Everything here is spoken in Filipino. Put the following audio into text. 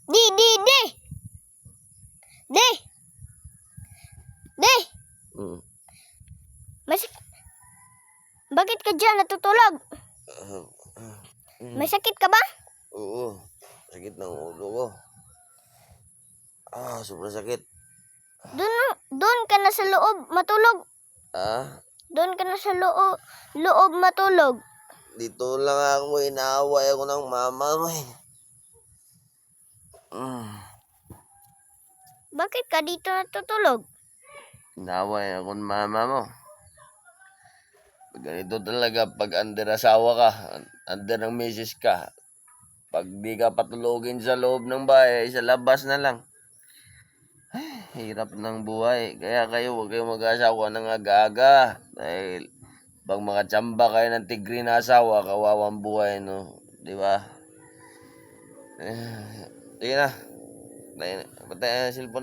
Di, di, di! Di! Di! Bakit ka dyan natutulog? May sakit ka ba? Oo. Sakit ng ulo ko. Sobrang sakit. Doon ka na sa loob matulog. Doon ka na sa loob matulog. Dito lang ako, inaaway ako ng mama mo eh. Bakit ka dito natutulog? Inaaway ako ng mama mo. Ganito talaga pag under asawa ka, under ng misis ka. Pag di ka patulogin sa loob ng bahay, sa labas na lang. Ay, hirap ng buhay. Kaya kayo, huwag kayong mag-asawa ng aga-aga. Dahil pag mga tsamba kayo ng tigri na asawa, kawawang buhay, no? Di ba? Sige na. Patay na cellphone.